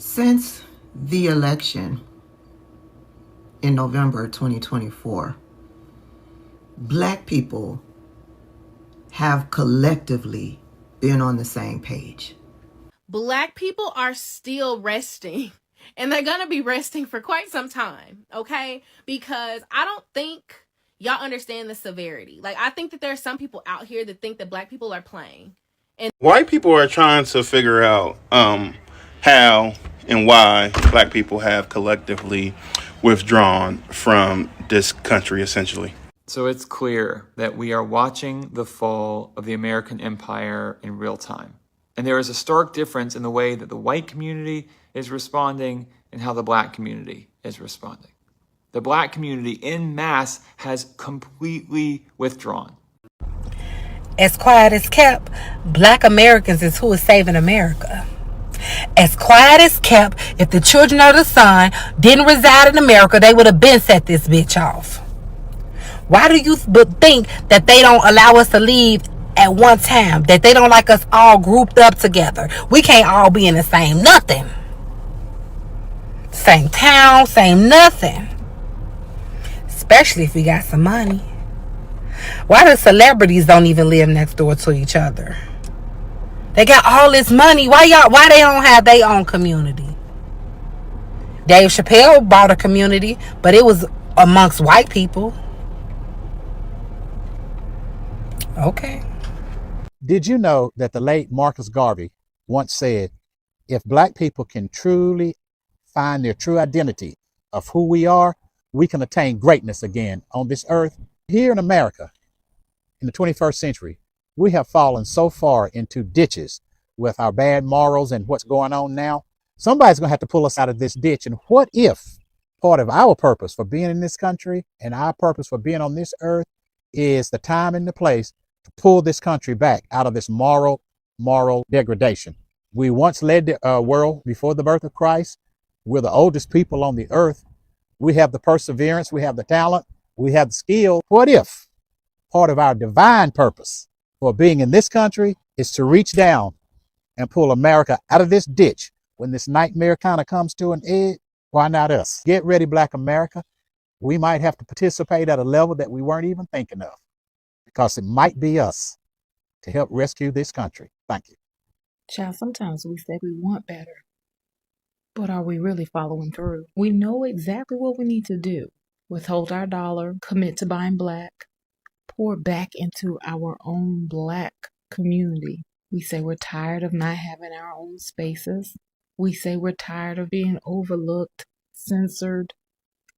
Since the election in November 2024, Black people have collectively been on the same page. Black people are still resting. And they're gonna be resting for quite some time, okay? Because I don't think y'all understand the severity. Like, I think that there are some people out here that think that Black people are playing. And White people are trying to figure out how and why black people have collectively withdrawn from this country, essentially. So it's clear that we are watching the fall of the American empire in real time. And there is a stark difference in the way that the white community is responding and how the black community is responding. The black community en masse has completely withdrawn. As quiet as kept, Black Americans is who is saving America. As quiet as kept, if the children of the sun didn't reside in America, they would have been set this bitch off. Why do you think that they don't allow us to leave at one time? That they don't like us all grouped up together? We can't all be in the same nothing. Same town, same nothing. Especially if we got some money. Why do celebrities don't even live next door to each other? They got all this money. Why they don't have their own community? Dave Chappelle bought a community, but it was amongst white people. Okay. Did you know that the late Marcus Garvey once said, if black people can truly find their true identity of who we are, we can attain greatness again on this earth? Here in America, in the 21st century, we have fallen so far into ditches with our bad morals and what's going on now. Somebody's going to have to pull us out of this ditch. And what if part of our purpose for being in this country and our purpose for being on this earth is the time and the place to pull this country back out of this moral degradation? We once led the world before the birth of Christ. We're the oldest people on the earth. We have the perseverance, we have the talent, we have the skill. What if part of our divine purpose for being in this country is to reach down and pull America out of this ditch when this nightmare kind of comes to an end? Why not us? Get ready, Black America. We might have to participate at a level that we weren't even thinking of, because it might be us to help rescue this country. Thank you. Child, sometimes we say we want better, but are we really following through? We know exactly what we need to do. Withhold our dollar, commit to buying black, pour back into our own black community. We say we're tired of not having our own spaces. We say we're tired of being overlooked, censored,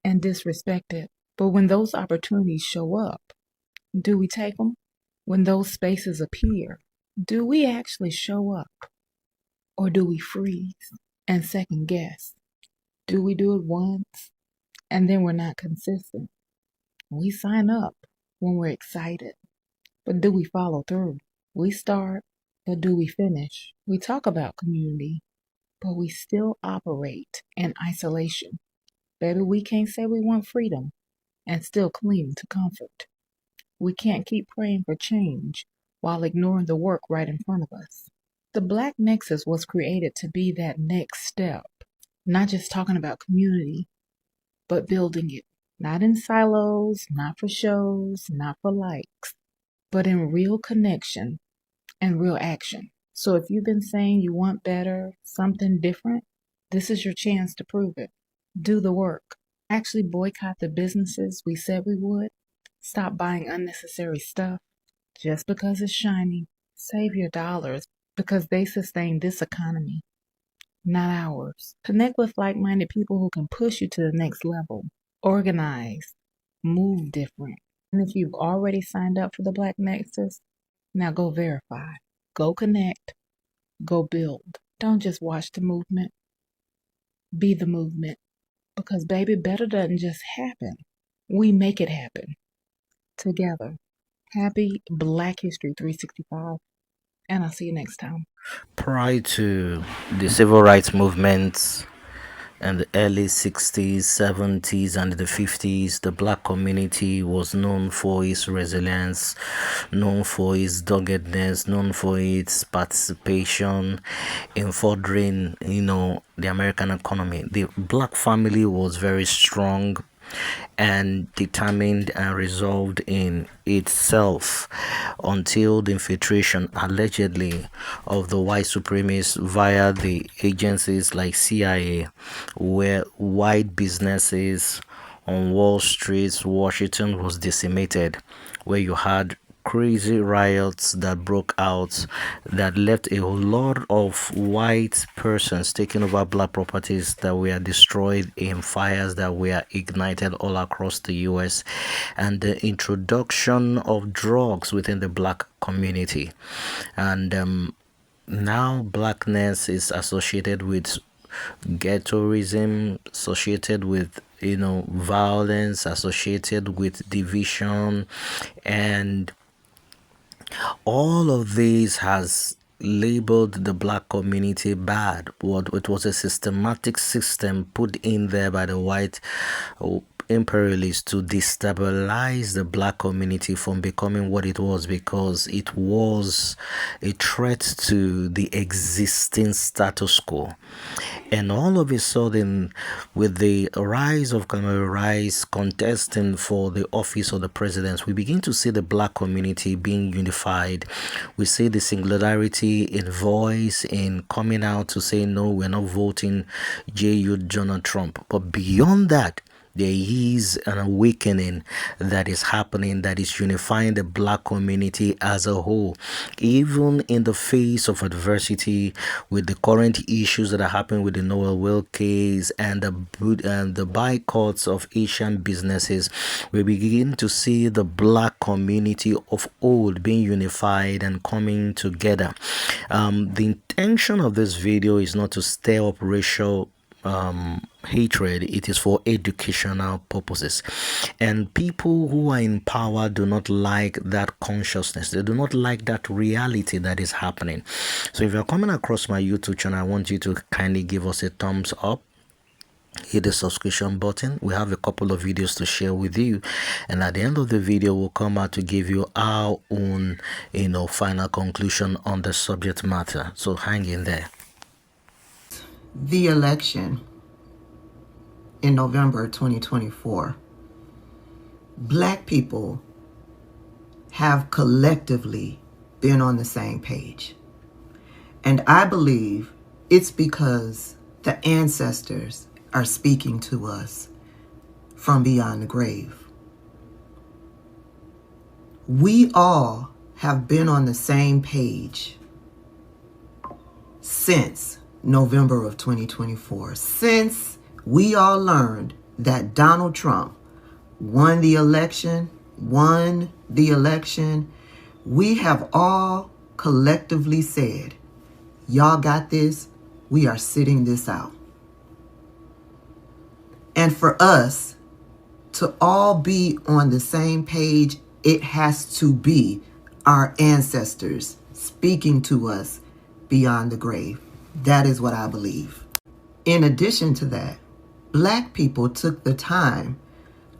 and disrespected. But when those opportunities show up, do we take them? When those spaces appear, do we actually show up? Or do we freeze and second guess? Do we do it once and then we're not consistent? We sign up when we're excited, but do we follow through? We start, but do we finish? We talk about community, but we still operate in isolation. Baby, we can't say we want freedom and still cling to comfort. We can't keep praying for change while ignoring the work right in front of us. The Black Nexus was created to be that next step, not just talking about community, but building it. Not in silos, not for shows, not for likes, but in real connection and real action. So if you've been saying you want better, something different, this is your chance to prove it. Do the work. Actually boycott the businesses we said we would. Stop buying unnecessary stuff just because it's shiny. Save your dollars because they sustain this economy, not ours. Connect with like-minded people who can push you to the next level. Organize. Move different. And if you've already signed up for the Black Nexus, now go verify. Go connect. Go build. Don't just watch the movement. Be the movement. Because, baby, better doesn't just happen. We make it happen. Together. Happy Black History 365. And I'll see you next time. Prior to the civil rights movement in the early 60s, 70s, and the 50s, the black community was known for its resilience, known for its doggedness, known for its participation in furthering, the American economy. The black family was very strong and determined and resolved in itself until the infiltration allegedly of the white supremacists via the agencies like CIA, where white businesses on Wall Street, Washington was decimated, where you had crazy riots that broke out that left a lot of white persons taking over black properties that were destroyed in fires that were ignited all across the US, and the introduction of drugs within the black community. And now blackness is associated with ghettoism, associated with violence, associated with division, and all of this has labeled the black community bad. It was a systematic system put in there by the white imperialists to destabilize the black community from becoming what it was, because it was a threat to the existing status quo. And all of a sudden, with the rise of Kamala Harris contesting for the office of the president, we begin to see the black community being unified. We see the singularity in voice, in coming out to say, no, we're not voting J.U. Donald Trump. But beyond that, there is an awakening that is happening, that is unifying the black community as a whole, even in the face of adversity, with the current issues that are happening with the Noel Will case and the boycotts of Asian businesses. We begin to see the black community of old being unified and coming together. The intention of this video is not to stir up racial hatred. It is for educational purposes, and people who are in power do not like that consciousness. They do not like that reality that is happening. So if you're coming across my YouTube channel, I want you to kindly give us a thumbs up, hit the subscription button. We have a couple of videos to share with you, and at the end of the video we'll come out to give you our own final conclusion on the subject matter. So hang in there. The election in November 2024, black people have collectively been on the same page. And I believe it's because the ancestors are speaking to us from beyond the grave. We all have been on the same page since November of 2024, since we all learned that Donald Trump won the election. We have all collectively said, y'all got this, we are sitting this out. And for us to all be on the same page, it has to be our ancestors speaking to us beyond the grave. That is what I believe. In addition to that, black people took the time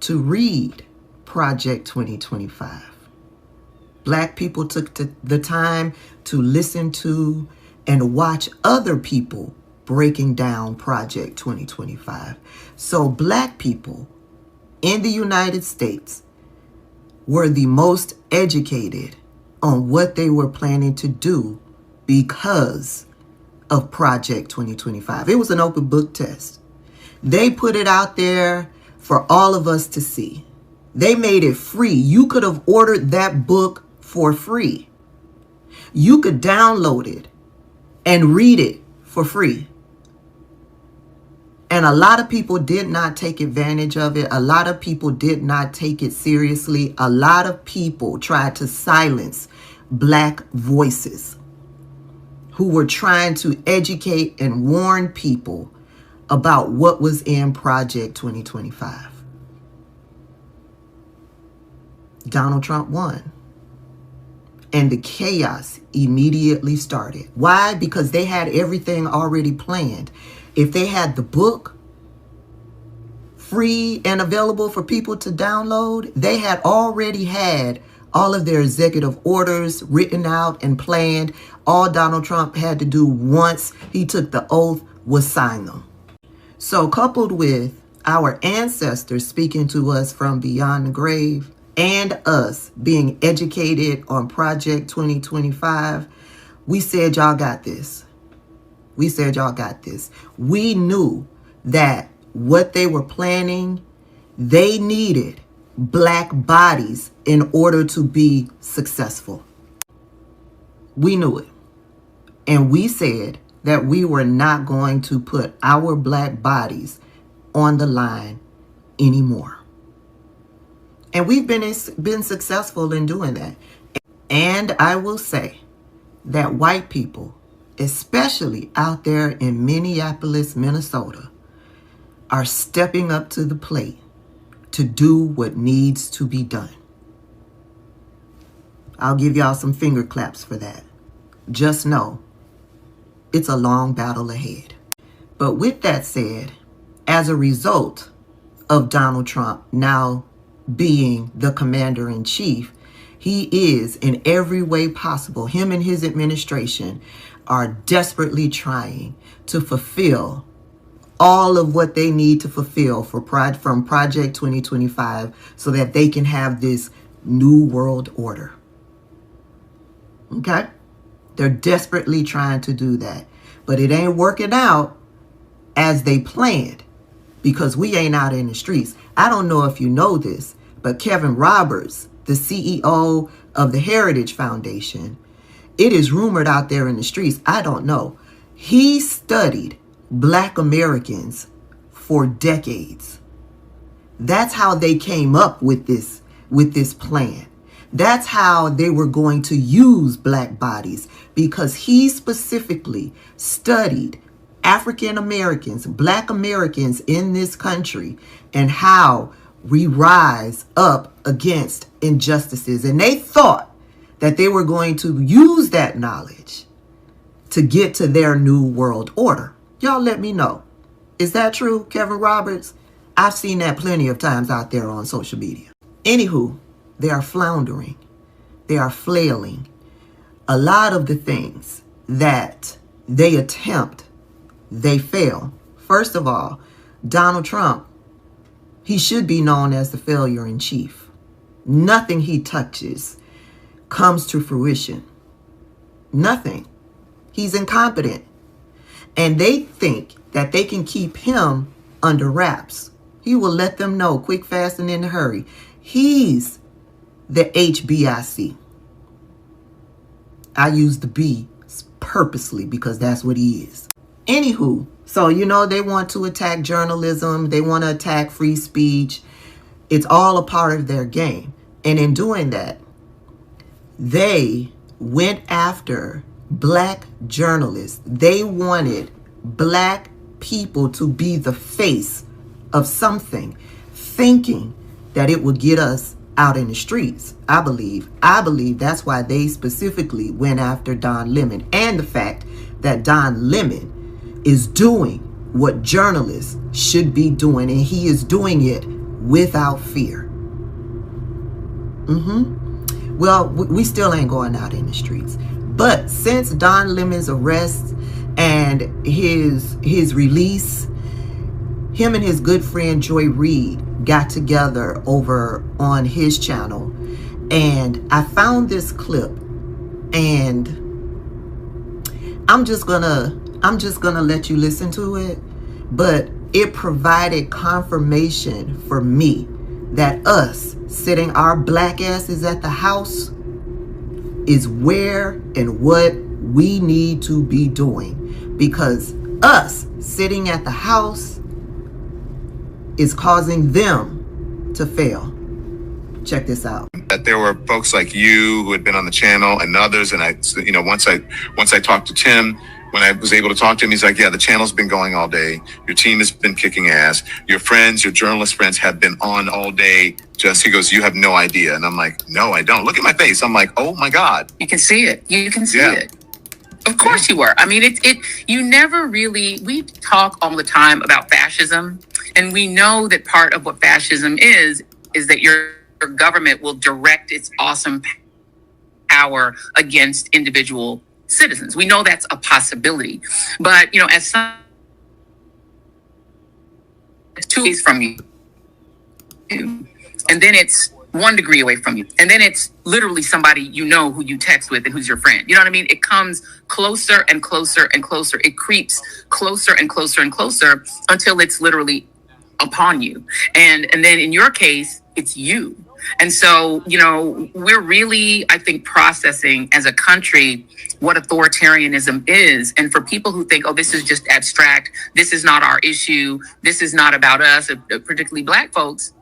to read Project 2025. Black people took the time to listen to and watch other people breaking down Project 2025. So black people in the United States were the most educated on what they were planning to do because of Project 2025. It was an open book test. They put it out there for all of us to see. They made it free. You could have ordered that book for free. You could download it and read it for free. And a lot of people did not take advantage of it. A lot of people did not take it seriously. A lot of people tried to silence black voices who were trying to educate and warn people about what was in Project 2025. Donald Trump won. And the chaos immediately started. Why? Because they had everything already planned. If they had the book, free and available for people to download, they had already had all of their executive orders written out and planned. All Donald Trump had to do once he took the oath was sign them. So coupled with our ancestors speaking to us from beyond the grave and us being educated on Project 2025, we said, y'all got this. We said, y'all got this. We knew that what they were planning, they needed black bodies in order to be successful. We knew it. And we said that we were not going to put our black bodies on the line anymore. And we've been successful in doing that. And I will say that white people, especially out there in Minneapolis, Minnesota, are stepping up to the plate to do what needs to be done. I'll give y'all some finger claps for that. Just know it's a long battle ahead. But with that said, as a result of Donald Trump now being the commander-in-chief, he is in every way possible, him and his administration are desperately trying to fulfill all of what they need to fulfill from Project 2025 so that they can have this new world order. Okay? They're desperately trying to do that. But it ain't working out as they planned because we ain't out in the streets. I don't know if you know this, but Kevin Roberts, the CEO of the Heritage Foundation, it is rumored out there in the streets, I don't know, he studied Black Americans for decades. That's how they came up with this plan. That's how they were going to use black bodies, because he specifically studied African Americans, Black Americans in this country, and how we rise up against injustices. And they thought that they were going to use that knowledge to get to their new world order. Y'all let me know. Is that true, Kevin Roberts? I've seen that plenty of times out there on social media. Anywho, they are floundering. They are flailing. A lot of the things that they attempt, they fail. First of all, Donald Trump, he should be known as the failure in chief. Nothing he touches comes to fruition. Nothing. He's incompetent. And they think that they can keep him under wraps. He will let them know quick, fast, and in a hurry. He's the HBIC. I use the B purposely because that's what he is. Anywho, so they want to attack journalism. They want to attack free speech. It's all a part of their game. And in doing that, they went after black journalists. They wanted black people to be the face of something, thinking that it would get us out in the streets. I believe that's why they specifically went after Don Lemon, and the fact that Don Lemon is doing what journalists should be doing, and he is doing it without fear. Well, we still ain't going out in the streets. But since Don Lemon's arrest and his release, him and his good friend Joy Reid got together over on his channel, and I found this clip, and I'm just gonna let you listen to it, but it provided confirmation for me that us sitting our black asses at the house is where and what we need to be doing, because us sitting at the house is causing them to fail. Check this out. That there were folks like you who had been on the channel and others, and once I talked to Tim, when I was able to talk to him, he's like, yeah, the channel's been going all day. Your team has been kicking ass. Your friends, your journalist friends have been on all day. He goes, you have no idea. And I'm like, no, I don't. Look at my face. I'm like, oh my God. You can see it. You can see it. Of course you were. I mean, you never really, we talk all the time about fascism, and we know that part of what fascism is that your government will direct its awesome power against individual citizens. We know that's a possibility. But, as some 2 days from you, and then it's 1 degree away from you, and then it's literally somebody who you text with and who's your friend. You know what I mean? It comes closer and closer and closer. It creeps closer and closer and closer until it's literally upon you. And then in your case, it's you. And so, we're really, I think, processing as a country what authoritarianism is. And for people who think, oh, this is just abstract, this is not our issue, this is not about us, particularly Black folks,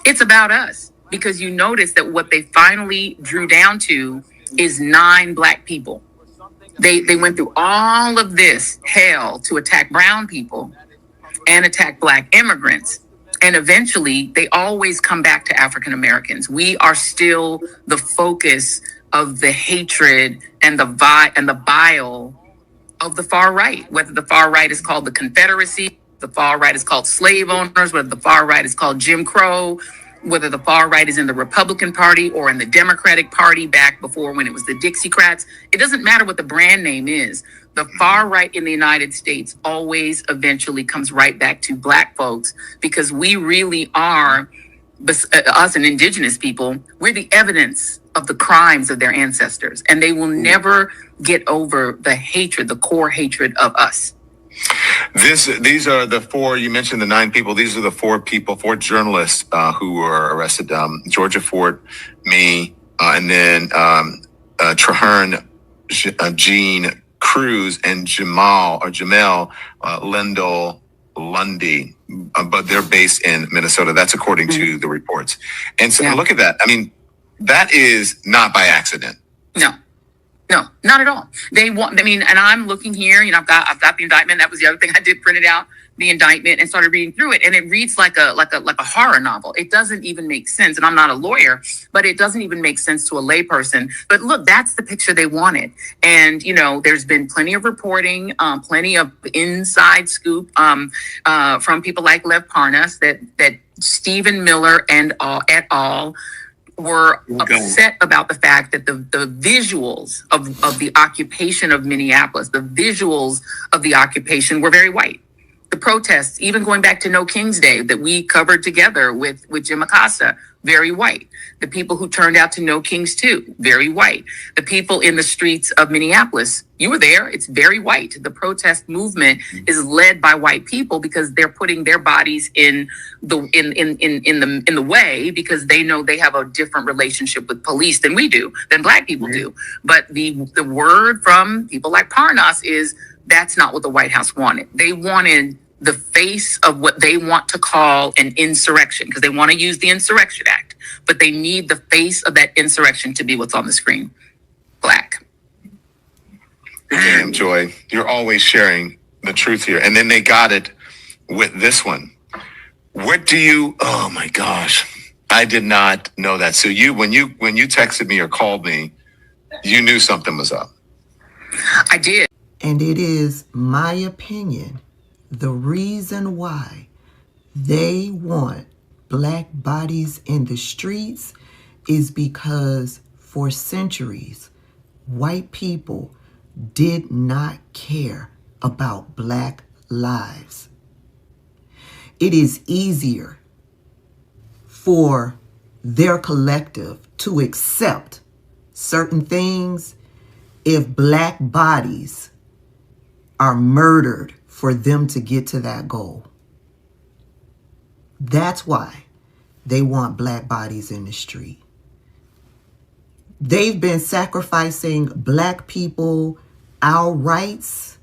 it's about us. Because you notice that what they finally drew down to is 9 Black people. They went through all of this hell to attack brown people and attack Black immigrants. And eventually, they always come back to African Americans. We are still the focus of the hatred and the bile of the far right, whether the far right is called the Confederacy, the far right is called slave owners, whether the far right is called Jim Crow, whether the far right is in the Republican Party or in the Democratic Party back before when it was the Dixiecrats. It doesn't matter what the brand name is. The far right in the United States always eventually comes right back to Black folks, because we really are, us and indigenous people, we're the evidence of the crimes of their ancestors. And they will never get over the hatred, the core hatred of us. These are the 4, you mentioned the 9 people. These are the 4 journalists who were arrested. Georgia Fort, me, and then Traherne Jean Cruz and Jamel Lendl Lundy, but they're based in Minnesota. That's according to the reports. And so look at that. I mean, that is not by accident. No, not at all. And I'm looking here, I've got the indictment. That was the other thing I did, printed out the indictment and started reading through it. And it reads like a horror novel. It doesn't even make sense. And I'm not a lawyer, but it doesn't even make sense to a layperson. But look, that's the picture they wanted. And, there's been plenty of reporting, plenty of inside scoop from people like Lev Parnas that Stephen Miller and et al. Were upset about the fact that the visuals of the occupation of Minneapolis, the visuals of the occupation were very white. The protests, even going back to No King's Day that we covered together with Jim Acosta, very white. The people who turned out to No Kings too, very white. The people in the streets of Minneapolis, you were there, it's very white. The protest movement is led by white people because they're putting their bodies in the way, because they know they have a different relationship with police than we do, than Black people do. But the word from people like Parnas is that's not what the White House wanted. They wanted the face of what they want to call an insurrection, because they want to use the Insurrection Act, but they need the face of that insurrection to be what's on the screen. Black. Damn, Joy, you're always sharing the truth here. And then they got it with this one. Oh my gosh, I did not know that. So when you texted me or called me, you knew something was up. I did. And it is my opinion, the reason why they want Black bodies in the streets is because for centuries, white people did not care about Black lives. It is easier for their collective to accept certain things if Black bodies are murdered for them to get to that goal. That's why they want Black bodies in the street. They've been sacrificing Black people, our rights,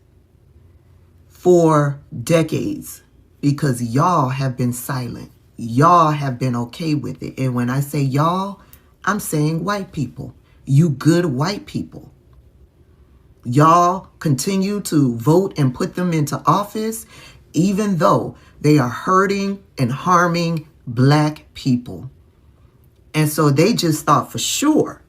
for decades because y'all have been silent. Y'all have been okay with it. And when I say y'all, I'm saying white people. You good white people. Y'all continue to vote and put them into office, even though they are hurting and harming Black people. And so they just thought for sure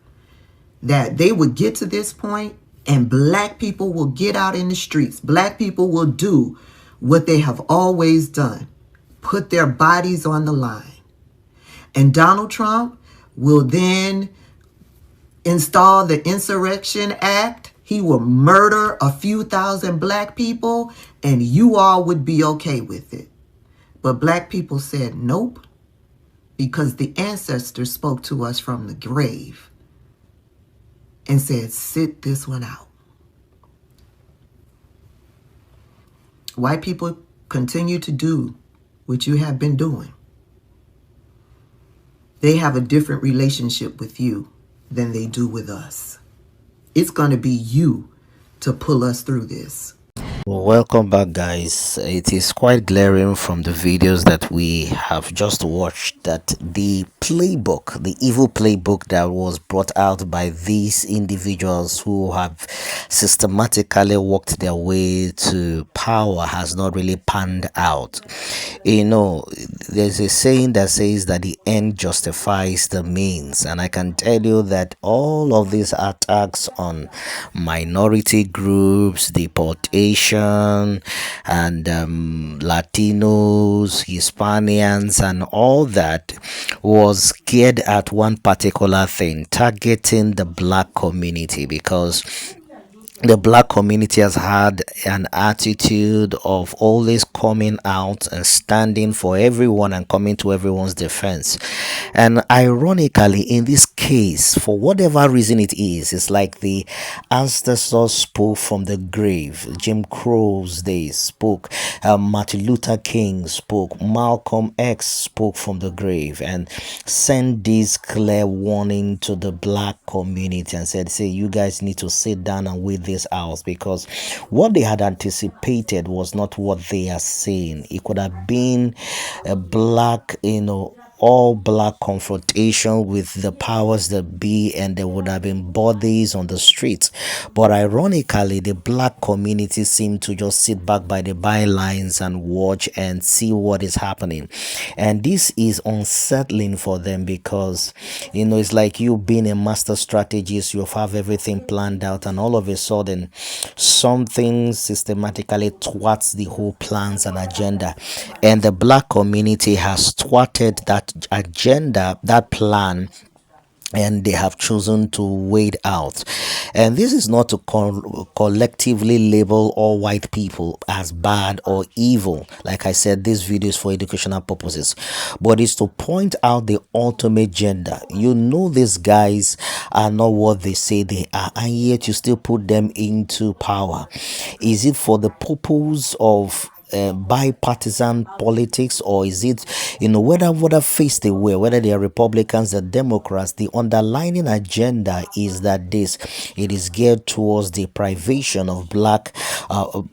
that they would get to this point And black people will get out in the streets. Black people will do what they have always done. Put their bodies on the line. And Donald Trump will then install the Insurrection Act. He will murder a few thousand black people, and you all would be okay with it. But black people said nope, because the ancestors spoke to us from the grave and said, sit this one out. White people continue to do what you have been doing. They have a different relationship with you than they do with us. It's going to be you to pull us through this. Welcome back, guys. It is quite glaring from the videos that we have just watched that the playbook, the evil playbook that was brought out by these individuals who have systematically worked their way to power has not really panned out. You know, there's a saying that says that the end justifies the means, and I can tell you that all of these attacks on minority groups, deportation, and Latinos, Hispanians, and all that was geared at one particular thing, targeting the black community, because the black community has had an attitude of always coming out and standing for everyone and coming to everyone's defense. And ironically, in this case, for whatever reason it is, it's like the ancestors spoke from the grave. Jim Crow's days spoke, Martin Luther King spoke, Malcolm X spoke from the grave and sent this clear warning to the black community and said, say, you guys need to sit down and wait this out, because what they had anticipated was not what they are saying. It could have been a black, all black confrontation with the powers that be, and there would have been bodies on the streets. But ironically, the black community seemed to just sit back by the bylines and watch and see what is happening. And this is unsettling for them, because it's like you being a master strategist, you have everything planned out, and all of a sudden something systematically thwarts the whole plans and agenda, and the black community has thwarted that agenda, that plan, and they have chosen to wait out. And this is not to collectively label all white people as bad or evil. Like I said, this video is for educational purposes, but it's to point out the ultimate gender. These guys are not what they say they are, and yet you still put them into power. Is it for the purpose of bipartisan politics, or is it whether face they wear, whether they are Republicans or Democrats? The underlying agenda is that it is geared towards the privation of black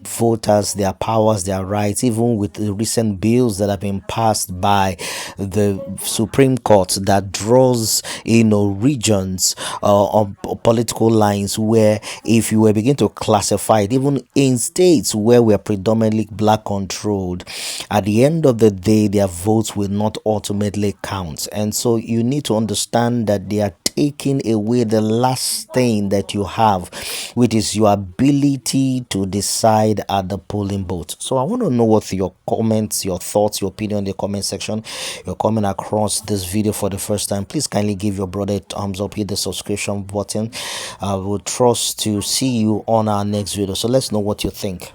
voters, their powers, their rights, even with the recent bills that have been passed by the Supreme Court that draws regions on political lines, where if you were begin to classify it, even in states where we are predominantly black controlled, at the end of the day their votes will not ultimately count. And so you need to understand that they are taking away the last thing that you have, which is your ability to decide at the polling booth. So I want to know what your comments, your thoughts, your opinion in the comment section. You're coming across this video for the first time, please kindly give your brother a thumbs up, hit the subscription button. I will trust to see you on our next video. So let's know what you think.